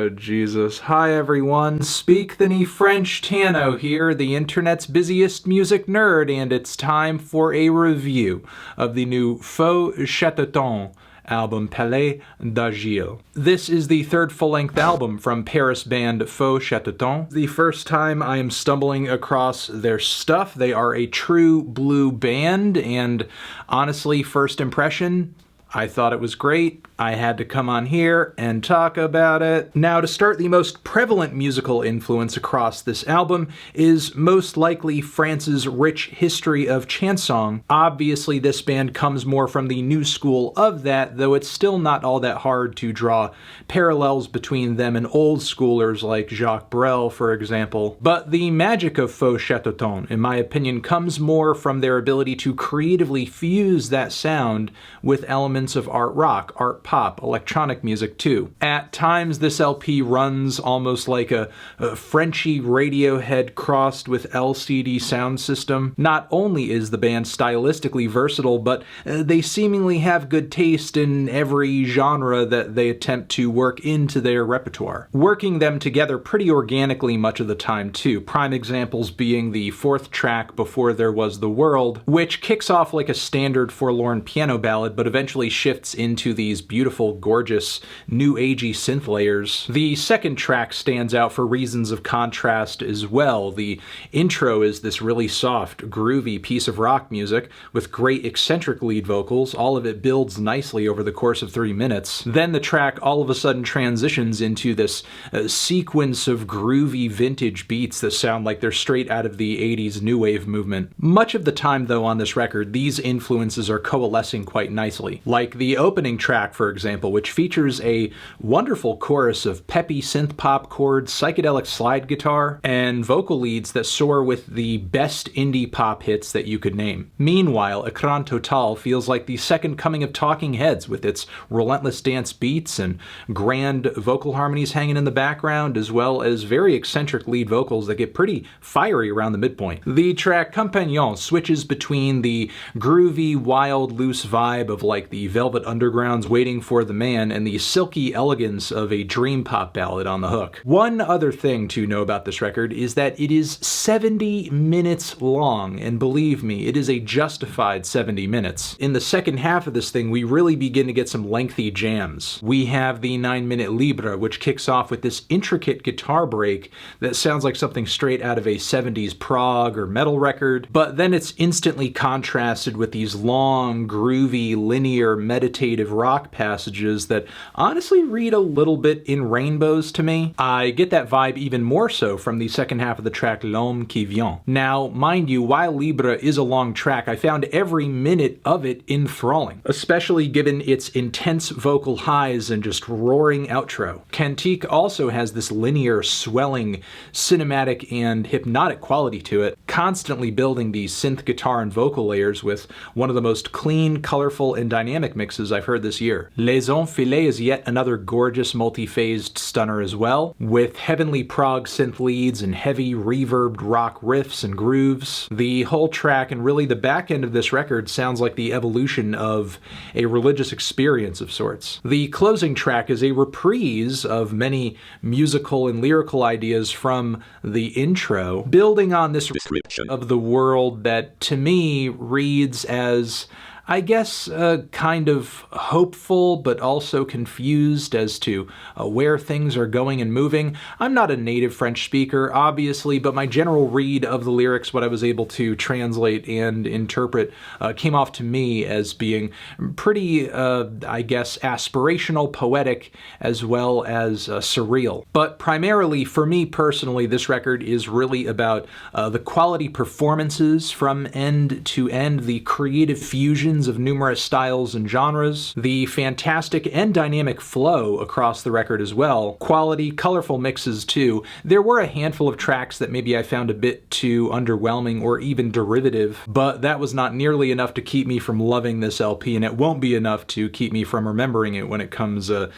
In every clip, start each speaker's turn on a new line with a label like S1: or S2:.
S1: Oh, Jesus. Hi, everyone. Speak the ne French Tano here, the internet's busiest music nerd, and it's time for a review of the new Chatterton album Palais d'Agile. This is the third full-length album from Paris band Chatterton. The first time I am stumbling across their stuff. They are a true blue band, and honestly, first impression, I thought it was great. I had to come on here and talk about it. Now, to start, the most prevalent musical influence across this album is most likely France's rich history of chanson. Obviously, this band comes more from the new school of that, though it's still not all that hard to draw parallels between them and old schoolers like Jacques Brel, for example. But the magic of Chatterton, in my opinion, comes more from their ability to creatively fuse that sound with elements of art rock, art pop, electronic music too. At times this LP runs almost like a Frenchy Radiohead crossed with LCD sound system. Not only is the band stylistically versatile, but they seemingly have good taste in every genre that they attempt to work into their repertoire. Working them together pretty organically much of the time too. Prime examples being the fourth track, Before There Was the World, which kicks off like a standard forlorn piano ballad, but eventually shifts into these beautiful, gorgeous, new agey synth layers. The second track stands out for reasons of contrast as well. The intro is this really soft, groovy piece of rock music with great eccentric lead vocals. All of it builds nicely over the course of 3 minutes. Then the track all of a sudden transitions into this sequence of groovy vintage beats that sound like they're straight out of the 80s new wave movement. Much of the time, though, on this record, these influences are coalescing quite nicely. Like the opening track, for example, which features a wonderful chorus of peppy synth pop chords, psychedelic slide guitar, and vocal leads that soar with the best indie pop hits that you could name. Meanwhile, ECRAN Total feels like the second coming of Talking Heads, with its relentless dance beats and grand vocal harmonies hanging in the background, as well as very eccentric lead vocals that get pretty fiery around the midpoint. The track COMPAGNONS switches between the groovy, wild, loose vibe of like the Velvet Underground's Waiting for the Man and the silky elegance of a dream pop ballad on the hook. One other thing to know about this record is that it is 70 minutes long, and believe me, it is a justified 70 minutes. In the second half of this thing, we really begin to get some lengthy jams. We have the 9-minute LIBRE, which kicks off with this intricate guitar break that sounds like something straight out of a 70s prog or metal record, but then it's instantly contrasted with these long, groovy, linear, meditative rock passages that honestly read a little bit in rainbows to me. I get that vibe even more so from the second half of the track L'Homme qui Vient. Now, mind you, while Libre is a long track, I found every minute of it enthralling, especially given its intense vocal highs and just roaring outro. Cantique also has this linear, swelling, cinematic, and hypnotic quality to it, constantly building these synth guitar and vocal layers with one of the most clean, colorful, and dynamic mixes I've heard this year. LAISSONS is yet another gorgeous multi-phased stunner as well, with heavenly prog synth leads and heavy reverbed rock riffs and grooves. The whole track and really the back end of this record sounds like the evolution of a religious experience of sorts. The closing track is a reprise of many musical and lyrical ideas from the intro, building on this description of the world that to me reads as, I guess, kind of hopeful, but also confused as to where things are going and moving. I'm not a native French speaker, obviously, but my general read of the lyrics, what I was able to translate and interpret, came off to me as being pretty, I guess, aspirational, poetic, as well as surreal. But primarily, for me personally, this record is really about the quality performances from end to end, the creative fusions of numerous styles and genres, the fantastic and dynamic flow across the record as well, quality, colorful mixes too. There were a handful of tracks that maybe I found a bit too underwhelming or even derivative, but that was not nearly enough to keep me from loving this LP, and it won't be enough to keep me from remembering it when it comes to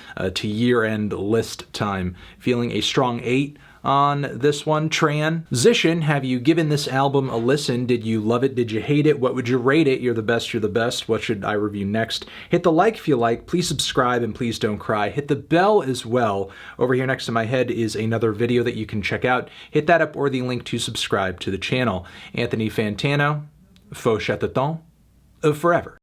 S1: year-end list time. Feeling a strong 8 on this one. Transition, have you given this album a listen? Did you love it? Did you hate it? What would you rate it? You're the best, you're the best. What should I review next? Hit the like if you like. Please subscribe and please don't cry. Hit the bell as well. Over here next to my head is another video that you can check out. Hit that up or the link to subscribe to the channel. Anthony Fantano, Faux Chatterton, forever.